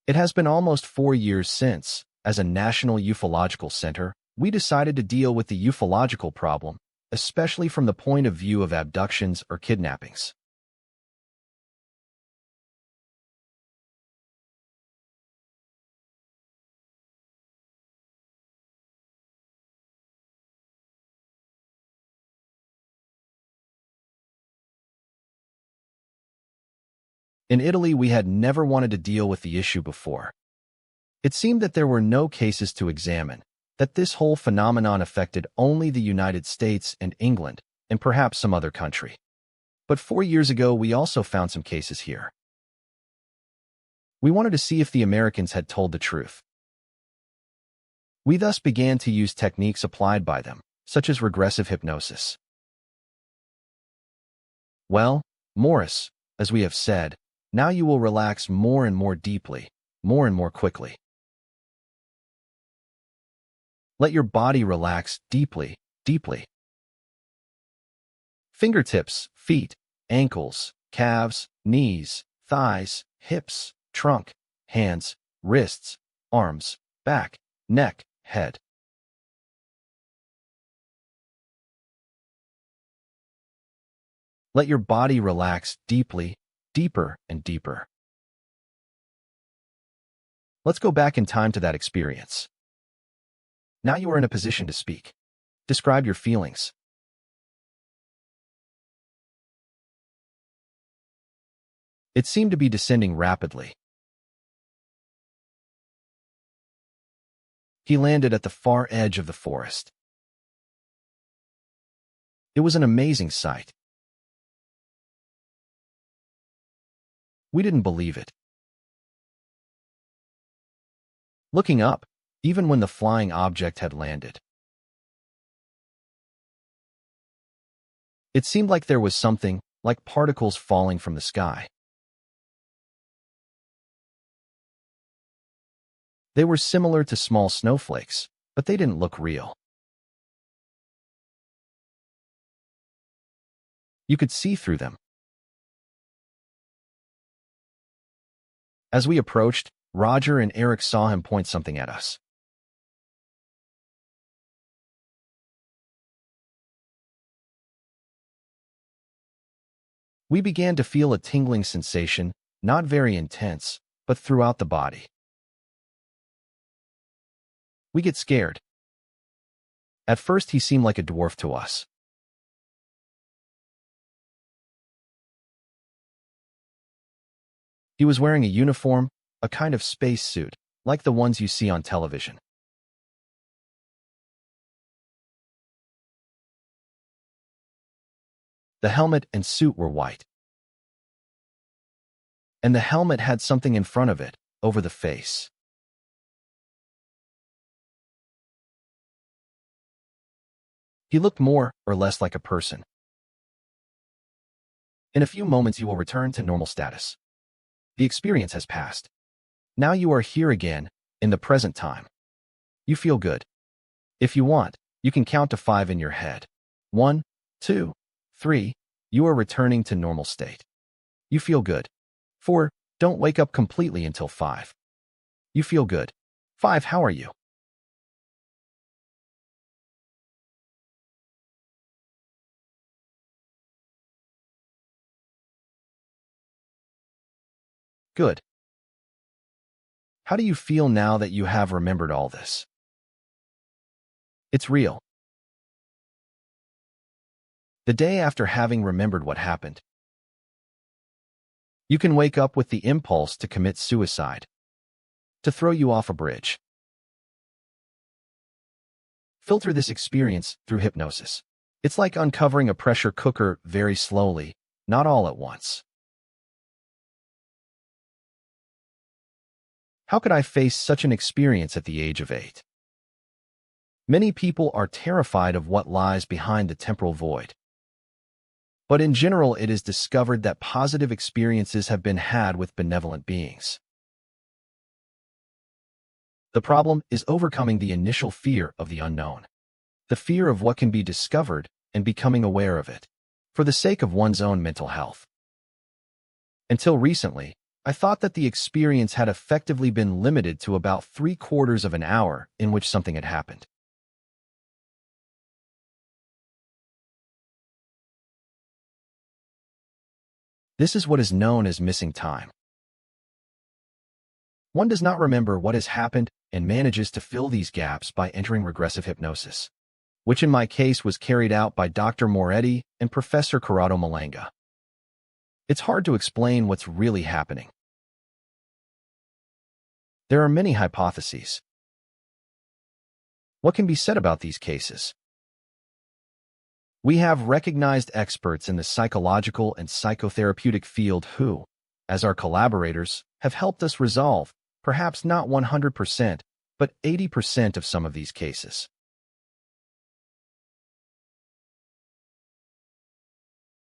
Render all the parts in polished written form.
It has been almost 4 years since, as a national ufological center, we decided to deal with the ufological problem, especially from the point of view of abductions or kidnappings. In Italy, we had never wanted to deal with the issue before. It seemed that there were no cases to examine, that this whole phenomenon affected only the United States and England, and perhaps some other country. But 4 years ago, we also found some cases here. We wanted to see if the Americans had told the truth. We thus began to use techniques applied by them, such as regressive hypnosis. Well, Morris, as we have said, now you will relax more and more deeply, more and more quickly. Let your body relax deeply, deeply. Fingertips, feet, ankles, calves, knees, thighs, hips, trunk, hands, wrists, arms, back, neck, head. Let your body relax deeply, deeper and deeper. Let's go back in time to that experience. Now you are in a position to speak. Describe your feelings. It seemed to be descending rapidly. He landed at the far edge of the forest. It was an amazing sight. We didn't believe it. Looking up, even when the flying object had landed, it seemed like there was something, like particles falling from the sky. They were similar to small snowflakes, but they didn't look real. You could see through them. As we approached, Roger and Eric saw him point something at us. We began to feel a tingling sensation, not very intense, but throughout the body. We get scared. At first, he seemed like a dwarf to us. He was wearing a uniform, a kind of space suit, like the ones you see on television. The helmet and suit were white. And the helmet had something in front of it, over the face. He looked more or less like a person. In a few moments, you will return to normal status. The experience has passed. Now you are here again, in the present time. You feel good. If you want, you can count to 5 in your head. 1, 2, 3. You are returning to normal state. You feel good. 4. Don't wake up completely until 5. You feel good. 5. How are you? Good. How do you feel now that you have remembered all this? It's real. The day after having remembered what happened, you can wake up with the impulse to commit suicide, to throw you off a bridge. Filter this experience through hypnosis. It's like uncovering a pressure cooker very slowly, not all at once. How could I face such an experience at the age of 8? Many people are terrified of what lies behind the temporal void. But in general, it is discovered that positive experiences have been had with benevolent beings. The problem is overcoming the initial fear of the unknown, the fear of what can be discovered, and becoming aware of it, for the sake of one's own mental health. Until recently, I thought that the experience had effectively been limited to about 3/4 of an hour in which something had happened. This is what is known as missing time. One does not remember what has happened and manages to fill these gaps by entering regressive hypnosis, which in my case was carried out by Dr. Moretti and Professor Corrado Malanga. It's hard to explain what's really happening. There are many hypotheses. What can be said about these cases? We have recognized experts in the psychological and psychotherapeutic field who, as our collaborators, have helped us resolve, perhaps not 100%, but 80% of some of these cases.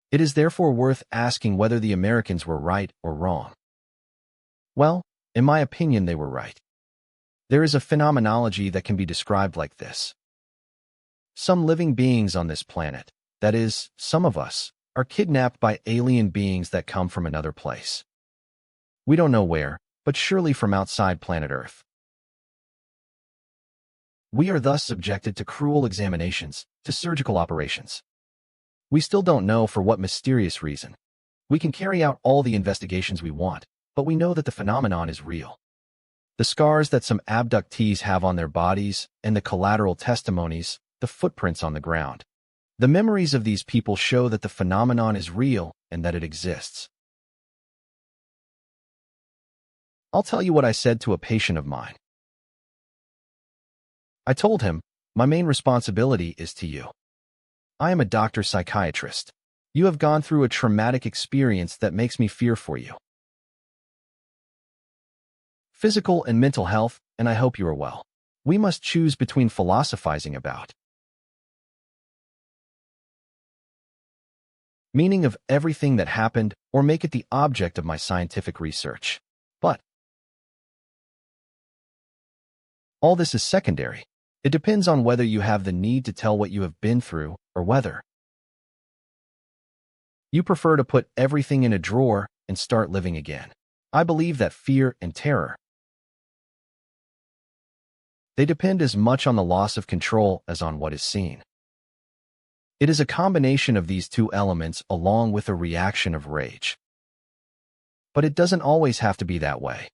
It is therefore worth asking whether the Americans were right or wrong. Well, in my opinion, they were right. There is a phenomenology that can be described like this. Some living beings on this planet, that is, some of us, are kidnapped by alien beings that come from another place. We don't know where, but surely from outside planet Earth. We are thus subjected to cruel examinations, to surgical operations. We still don't know for what mysterious reason. We can carry out all the investigations we want, but we know that the phenomenon is real. The scars that some abductees have on their bodies, and the collateral testimonies, the footprints on the ground. The memories of these people show that the phenomenon is real and that it exists. I'll tell you what I said to a patient of mine. I told him, my main responsibility is to you. I am a doctor psychiatrist. You have gone through a traumatic experience that makes me fear for you. Physical and mental health, and I hope you are well. We must choose between philosophizing about meaning of everything that happened or make it the object of my scientific research. But all this is secondary. It depends on whether you have the need to tell what you have been through or whether you prefer to put everything in a drawer and start living again. I believe that fear and terror, they depend as much on the loss of control as on what is seen. It is a combination of these two elements along with a reaction of rage. But it doesn't always have to be that way.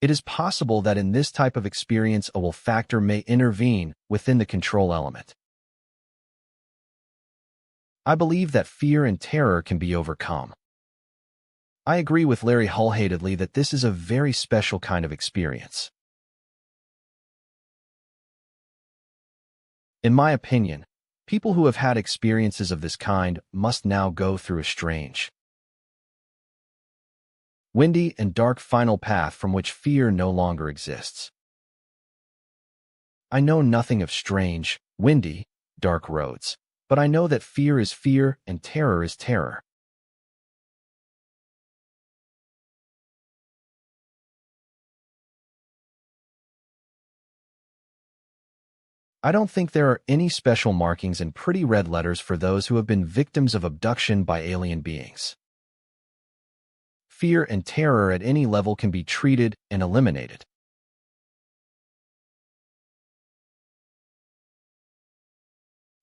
It is possible that in this type of experience a will factor may intervene within the control element. I believe that fear and terror can be overcome. I agree with Larry wholeheartedly that this is a very special kind of experience. In my opinion, people who have had experiences of this kind must now go through a strange, windy and dark final path from which fear no longer exists. I know nothing of strange, windy, dark roads, but I know that fear is fear and terror is terror. I don't think there are any special markings in pretty red letters for those who have been victims of abduction by alien beings. Fear and terror at any level can be treated and eliminated.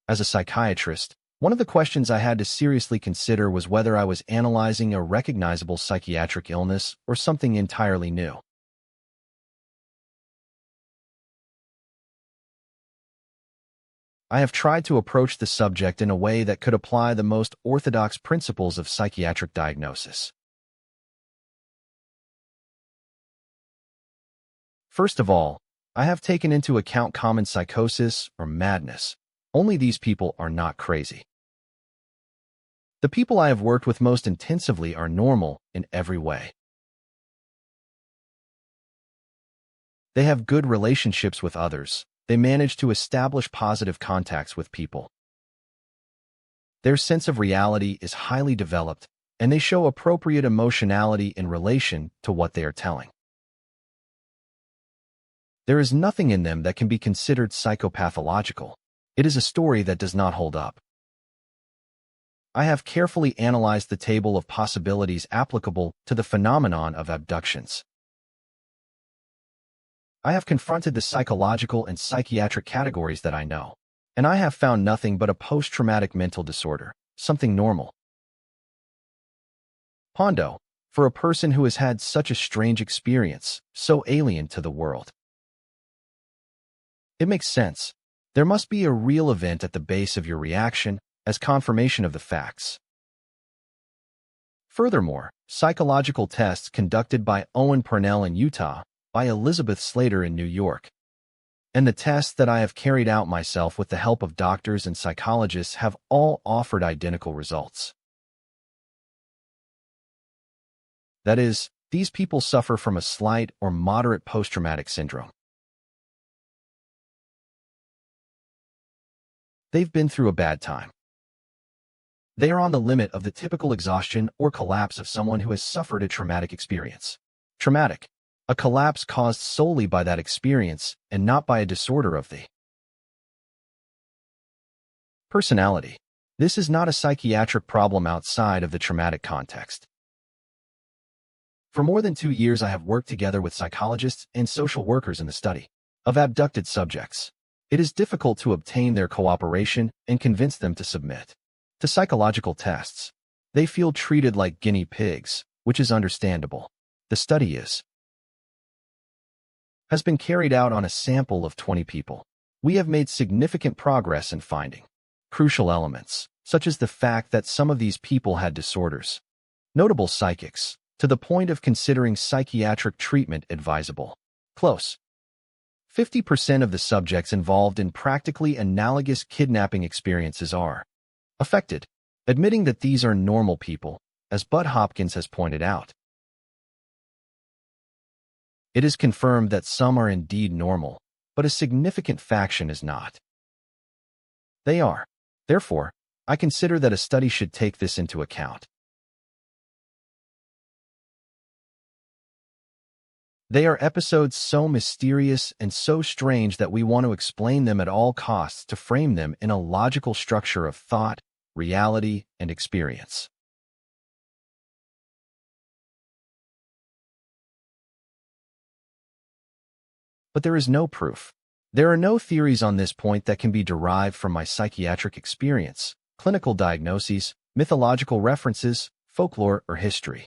As a psychiatrist, one of the questions I had to seriously consider was whether I was analyzing a recognizable psychiatric illness or something entirely new. I have tried to approach the subject in a way that could apply the most orthodox principles of psychiatric diagnosis. First of all, I have taken into account common psychosis or madness. Only these people are not crazy. The people I have worked with most intensively are normal in every way. They have good relationships with others. They manage to establish positive contacts with people. Their sense of reality is highly developed, and they show appropriate emotionality in relation to what they are telling. There is nothing in them that can be considered psychopathological. It is a story that does not hold up. I have carefully analyzed the table of possibilities applicable to the phenomenon of abductions. I have confronted the psychological and psychiatric categories that I know, and I have found nothing but a post-traumatic mental disorder, something normal. Pondo, for a person who has had such a strange experience, so alien to the world. It makes sense. There must be a real event at the base of your reaction as confirmation of the facts. Furthermore, psychological tests conducted by Owen Purnell in Utah, by Elizabeth Slater in New York, and the tests that I have carried out myself with the help of doctors and psychologists have all offered identical results. That is, these people suffer from a slight or moderate post-traumatic syndrome. They've been through a bad time. They are on the limit of the typical exhaustion or collapse of someone who has suffered a traumatic experience. Traumatic. A collapse caused solely by that experience and not by a disorder of the personality. This is not a psychiatric problem outside of the traumatic context. For more than 2 years, I have worked together with psychologists and social workers in the study of abducted subjects. It is difficult to obtain their cooperation and convince them to submit to psychological tests. They feel treated like guinea pigs, which is understandable. The study has been carried out on a sample of 20 people. We have made significant progress in finding crucial elements, such as the fact that some of these people had disorders, notable psychics, to the point of considering psychiatric treatment advisable. Close. 50% of the subjects involved in practically analogous kidnapping experiences are affected, admitting that these are normal people, as Bud Hopkins has pointed out. It is confirmed that some are indeed normal, but a significant faction is not. They are. Therefore, I consider that a study should take this into account. They are episodes so mysterious and so strange that we want to explain them at all costs to frame them in a logical structure of thought, reality, and experience. But there is no proof. There are no theories on this point that can be derived from my psychiatric experience, clinical diagnoses, mythological references, folklore, or history.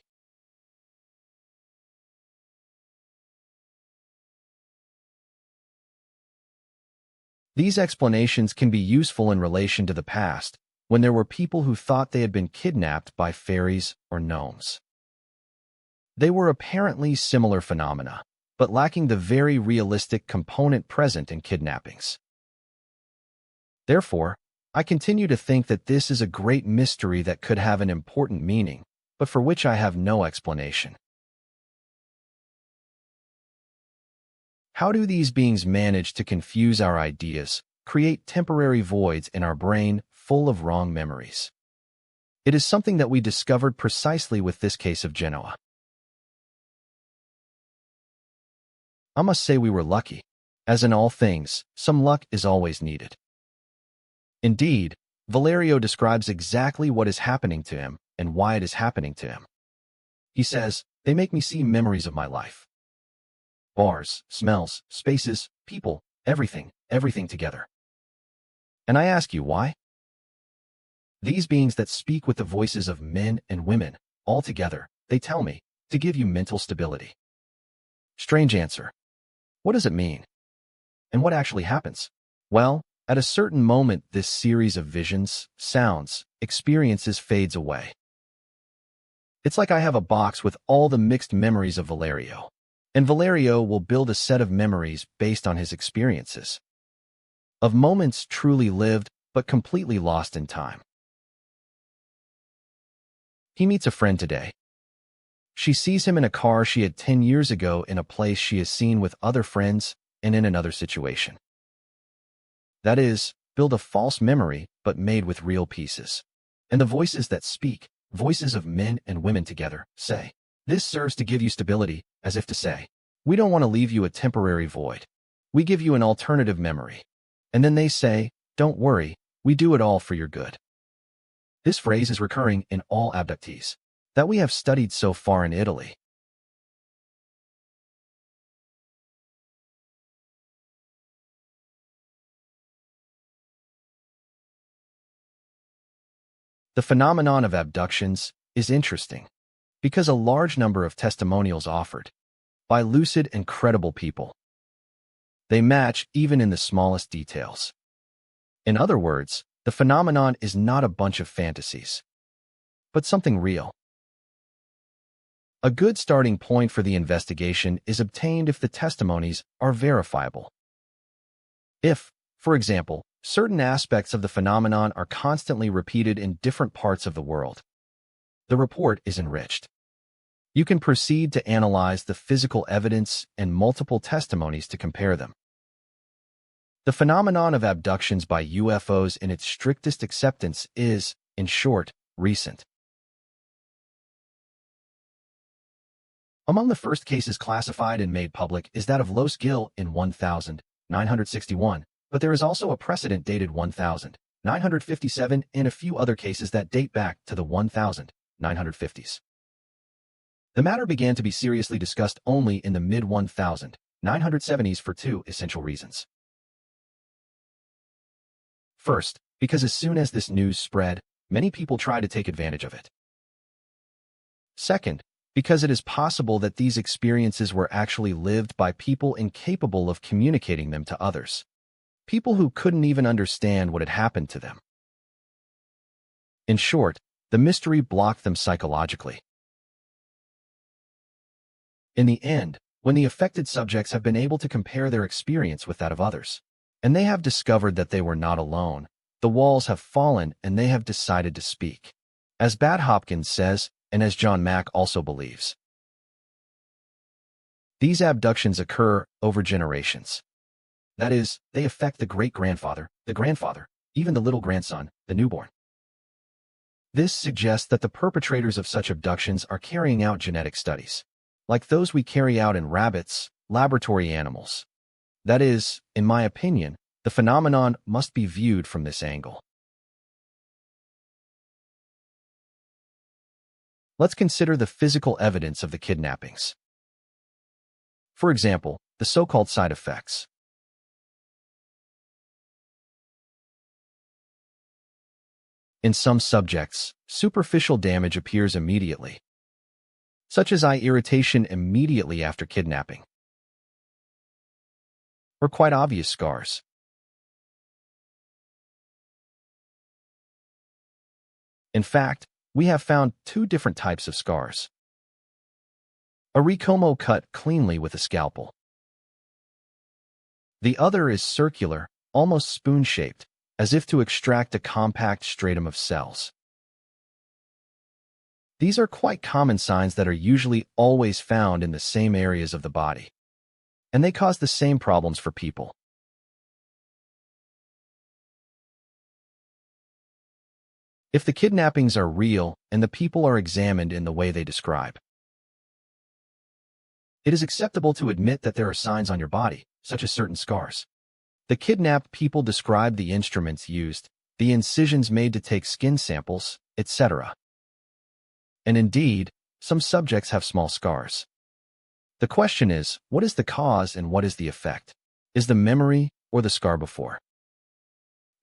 These explanations can be useful in relation to the past, when there were people who thought they had been kidnapped by fairies or gnomes. They were apparently similar phenomena, but lacking the very realistic component present in kidnappings. Therefore, I continue to think that this is a great mystery that could have an important meaning, but for which I have no explanation. How do these beings manage to confuse our ideas, create temporary voids in our brain full of wrong memories? It is something that we discovered precisely with this case of Genoa. I must say we were lucky. As in all things, some luck is always needed. Indeed, Valerio describes exactly what is happening to him and why it is happening to him. He says, "They make me see memories of my life. Bars, smells, spaces, people, everything together." And I ask you why? These beings that speak with the voices of men and women, all together, they tell me, to give you mental stability. Strange answer. What does it mean? And what actually happens? Well, at a certain moment, this series of visions, sounds, experiences fades away. It's like I have a box with all the mixed memories of Valerio, and Valerio will build a set of memories based on his experiences, of moments truly lived but completely lost in time. He meets a friend today. She sees him in a car she had 10 years ago in a place she has seen with other friends and in another situation. That is, build a false memory, but made with real pieces. And the voices that speak, voices of men and women together, say, "This serves to give you stability," as if to say, "We don't want to leave you a temporary void. We give you an alternative memory." And then they say, "Don't worry, we do it all for your good." This phrase is recurring in all abductees that we have studied so far in Italy. The phenomenon of abductions is interesting because a large number of testimonials offered by lucid and credible people. They match even in the smallest details. In other words, the phenomenon is not a bunch of fantasies, but something real. A good starting point for the investigation is obtained if the testimonies are verifiable. If, for example, certain aspects of the phenomenon are constantly repeated in different parts of the world, the report is enriched. You can proceed to analyze the physical evidence and multiple testimonies to compare them. The phenomenon of abductions by UFOs in its strictest acceptance is, in short, recent. Among the first cases classified and made public is that of Los Gil in 1961, but there is also a precedent dated 1957 and a few other cases that date back to the 1950s. The matter began to be seriously discussed only in the mid-1970s for two essential reasons. First, because as soon as this news spread, many people tried to take advantage of it. Second, because it is possible that these experiences were actually lived by people incapable of communicating them to others, people who couldn't even understand what had happened to them. In short, the mystery blocked them psychologically. In the end, when the affected subjects have been able to compare their experience with that of others, and they have discovered that they were not alone, the walls have fallen and they have decided to speak. As Bad Hopkins says, and as John Mack also believes, these abductions occur over generations. That is, they affect the great-grandfather, the grandfather, even the little grandson, the newborn. This suggests that the perpetrators of such abductions are carrying out genetic studies, like those we carry out in rabbits, laboratory animals. That is, in my opinion, the phenomenon must be viewed from this angle. Let's consider the physical evidence of the kidnappings. For example, the so-called side effects. In some subjects, superficial damage appears immediately, such as eye irritation immediately after kidnapping, or quite obvious scars. In fact, we have found two different types of scars. A recomo cut cleanly with a scalpel. The other is circular, almost spoon-shaped, as if to extract a compact stratum of cells. These are quite common signs that are usually always found in the same areas of the body, and they cause the same problems for people. If the kidnappings are real and the people are examined in the way they describe, it is acceptable to admit that there are signs on your body, such as certain scars. The kidnapped people describe the instruments used, the incisions made to take skin samples, etc. And indeed, some subjects have small scars. The question is, what is the cause and what is the effect? Is the memory or the scar before?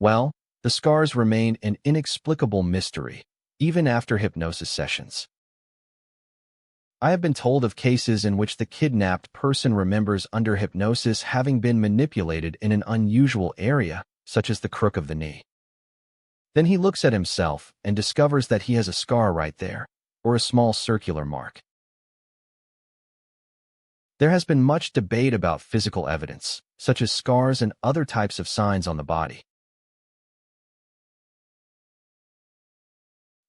Well, the scars remain an inexplicable mystery, even after hypnosis sessions. I have been told of cases in which the kidnapped person remembers under hypnosis having been manipulated in an unusual area, such as the crook of the knee. Then he looks at himself and discovers that he has a scar right there, or a small circular mark. There has been much debate about physical evidence, such as scars and other types of signs on the body.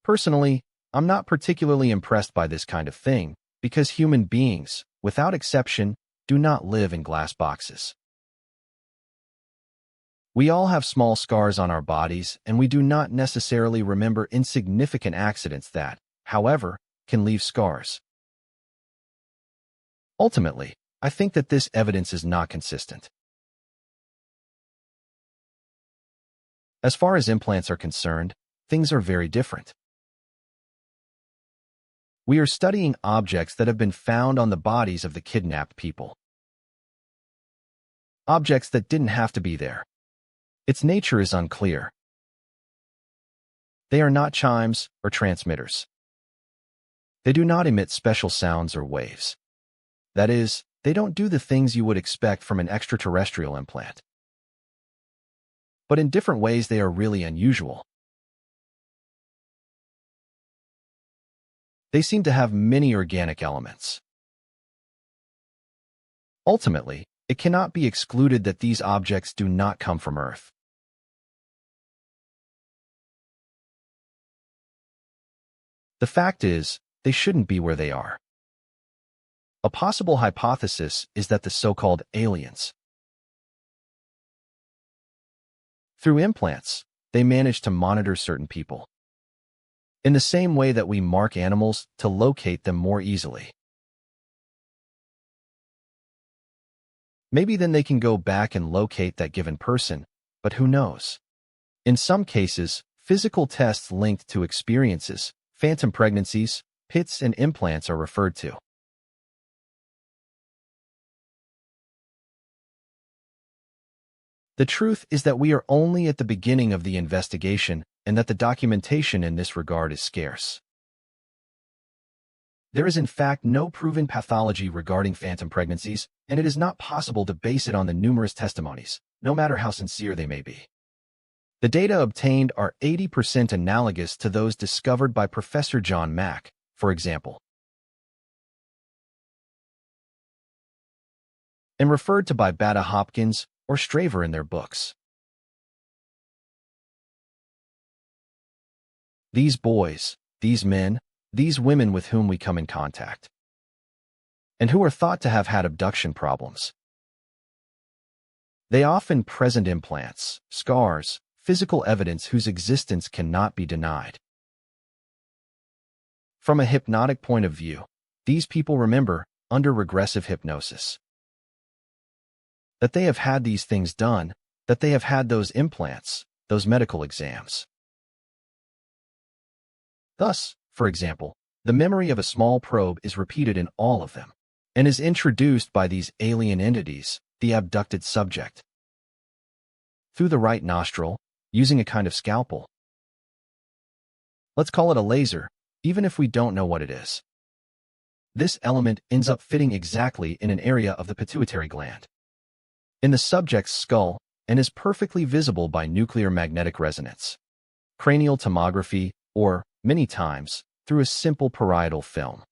Personally, I'm not particularly impressed by this kind of thing, because human beings, without exception, do not live in glass boxes. We all have small scars on our bodies, and we do not necessarily remember insignificant accidents that, however, can leave scars. Ultimately, I think that this evidence is not consistent. As far as implants are concerned, things are very different. We are studying objects that have been found on the bodies of the kidnapped people. Objects that didn't have to be there. Its nature is unclear. They are not chimes or transmitters. They do not emit special sounds or waves. That is, they don't do the things you would expect from an extraterrestrial implant. But in different ways they are really unusual. They seem to have many organic elements. Ultimately, it cannot be excluded that these objects do not come from Earth. The fact is, they shouldn't be where they are. A possible hypothesis is that the so-called aliens, through implants, they manage to monitor certain people, in the same way that we mark animals to locate them more easily. Maybe then they can go back and locate that given person, but who knows? In some cases, physical tests linked to experiences, phantom pregnancies, pits, and implants are referred to. The truth is that we are only at the beginning of the investigation and that the documentation in this regard is scarce. There is in fact no proven pathology regarding phantom pregnancies, and it is not possible to base it on the numerous testimonies, no matter how sincere they may be. The data obtained are 80% analogous to those discovered by Professor John Mack, for example, and referred to by Bada Hopkins or Straver in their books. These boys, these men, these women with whom we come in contact, and who are thought to have had abduction problems. They often present implants, scars, physical evidence whose existence cannot be denied. From a hypnotic point of view, these people remember, under regressive hypnosis, that they have had these things done, that they have had those implants, those medical exams. Thus, for example, the memory of a small probe is repeated in all of them, and is introduced by these alien entities, the abducted subject, through the right nostril, using a kind of scalpel. Let's call it a laser, even if we don't know what it is. This element ends up fitting exactly in an area of the pituitary gland, in the subject's skull, and is perfectly visible by nuclear magnetic resonance, cranial tomography, or, many times, through a simple parietal film.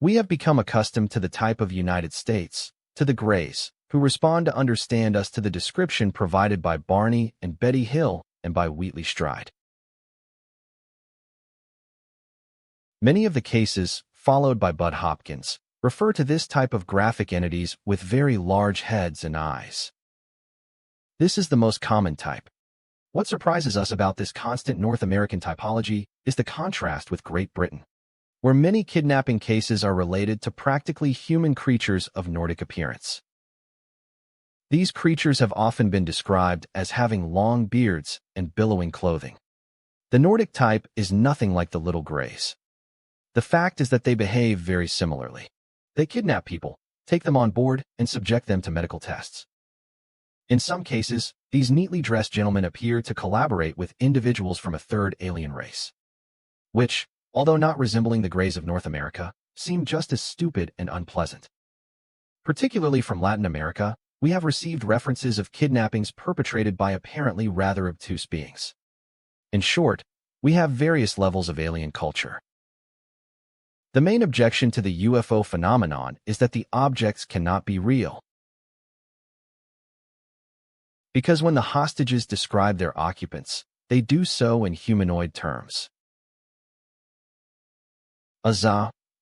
We have become accustomed to the type of United States, to the Greys, who respond to understand us to the description provided by Barney and Betty Hill and by Wheatley Stride. Many of the cases, followed by Bud Hopkins, refer to this type of graphic entities with very large heads and eyes. This is the most common type. What surprises us about this constant North American typology is the contrast with Great Britain, where many kidnapping cases are related to practically human creatures of Nordic appearance. These creatures have often been described as having long beards and billowing clothing. The Nordic type is nothing like the Little Greys. The fact is that they behave very similarly. They kidnap people, take them on board, and subject them to medical tests. In some cases, these neatly dressed gentlemen appear to collaborate with individuals from a third alien race, which, although not resembling the Greys of North America, seem just as stupid and unpleasant. Particularly from Latin America, we have received references of kidnappings perpetrated by apparently rather obtuse beings. In short, we have various levels of alien culture. The main objection to the UFO phenomenon is that the objects cannot be real, because when the hostages describe their occupants, they do so in humanoid terms.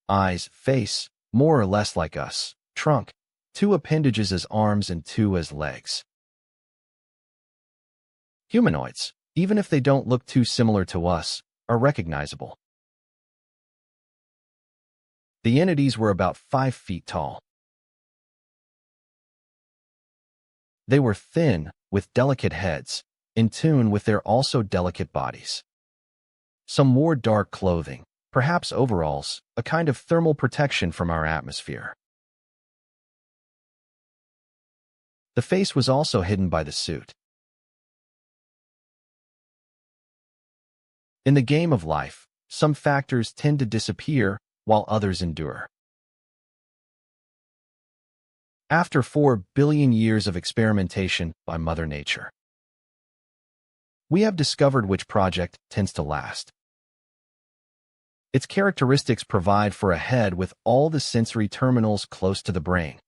Eyes, face, more or less like us, trunk, 2 appendages as arms and 2 as legs. Humanoids, even if they don't look too similar to us, are recognizable. The entities were about 5 feet tall. They were thin, with delicate heads, in tune with their also delicate bodies. Some wore dark clothing, perhaps overalls, a kind of thermal protection from our atmosphere. The face was also hidden by the suit. In the game of life, some factors tend to disappear while others endure. After 4 billion years of experimentation by Mother Nature, we have discovered which project tends to last. Its characteristics provide for a head with all the sensory terminals close to the brain,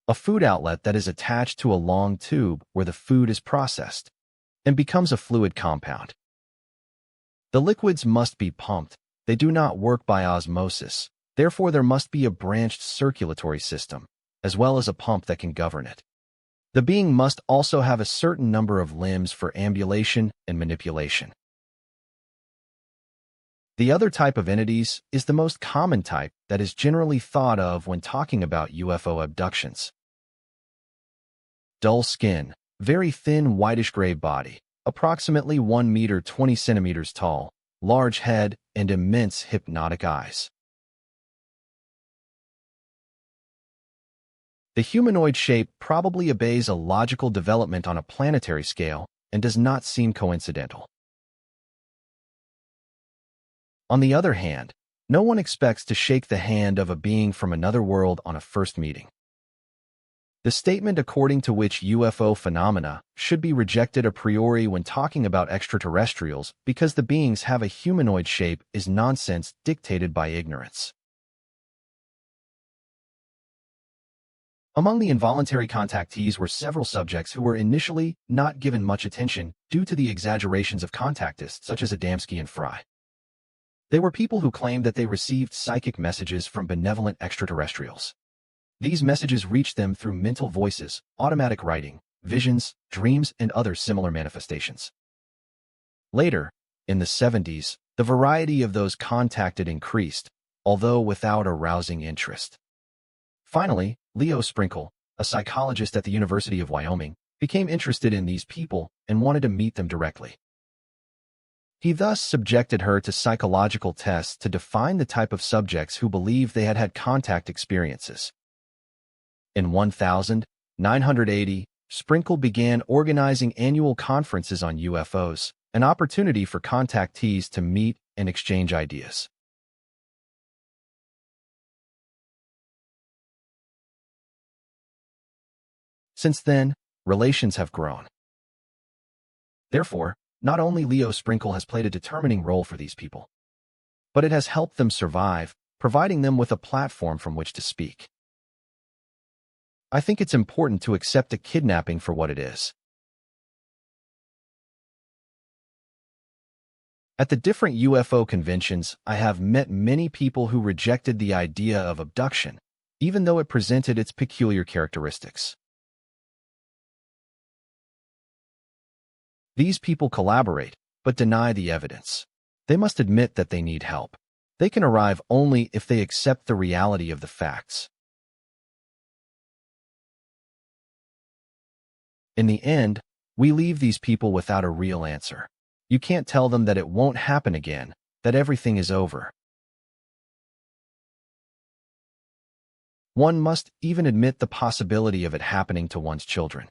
a food outlet that is attached to a long tube where the food is processed and becomes a fluid compound. The liquids must be pumped. They do not work by osmosis. Therefore, there must be a branched circulatory system, as well as a pump that can govern it. The being must also have a certain number of limbs for ambulation and manipulation. The other type of entities is the most common type that is generally thought of when talking about UFO abductions. Dull skin, very thin whitish-gray body, approximately 1 meter 20 centimeters tall, large head, and immense hypnotic eyes. The humanoid shape probably obeys a logical development on a planetary scale and does not seem coincidental. On the other hand, no one expects to shake the hand of a being from another world on a first meeting. The statement according to which UFO phenomena should be rejected a priori when talking about extraterrestrials because the beings have a humanoid shape is nonsense dictated by ignorance. Among the involuntary contactees were several subjects who were initially not given much attention due to the exaggerations of contactists such as Adamski and Fry. They were people who claimed that they received psychic messages from benevolent extraterrestrials. These messages reached them through mental voices, automatic writing, visions, dreams, and other similar manifestations. Later, in the 70s, the variety of those contacted increased, although without arousing interest. Finally, Leo Sprinkle, a psychologist at the University of Wyoming, became interested in these people and wanted to meet them directly. He thus subjected her to psychological tests to define the type of subjects who believed they had had contact experiences. In 1980, Sprinkle began organizing annual conferences on UFOs, an opportunity for contactees to meet and exchange ideas. Since then, relations have grown. Therefore, not only Leo Sprinkle has played a determining role for these people, but it has helped them survive, providing them with a platform from which to speak. I think it's important to accept a kidnapping for what it is. At the different UFO conventions, I have met many people who rejected the idea of abduction, even though it presented its peculiar characteristics. These people collaborate, but deny the evidence. They must admit that they need help. They can arrive only if they accept the reality of the facts. In the end, we leave these people without a real answer. You can't tell them that it won't happen again, that everything is over. One must even admit the possibility of it happening to one's children.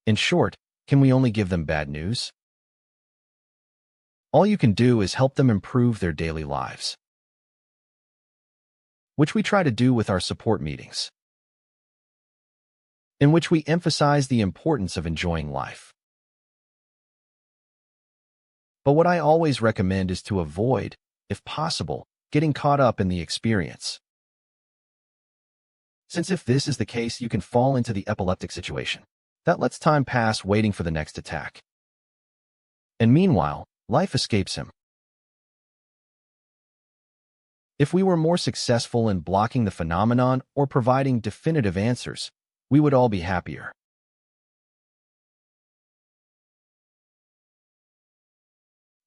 In short, can we only give them bad news? All you can do is help them improve their daily lives, which we try to do with our support meetings, in which we emphasize the importance of enjoying life. But what I always recommend is to avoid, if possible, getting caught up in the experience. Since if this is the case, you can fall into the epileptic situation that lets time pass waiting for the next attack. And meanwhile, life escapes him. If we were more successful in blocking the phenomenon or providing definitive answers, we would all be happier.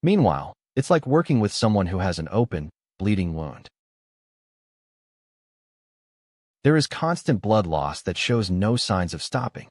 Meanwhile, it's like working with someone who has an open, bleeding wound. There is constant blood loss that shows no signs of stopping.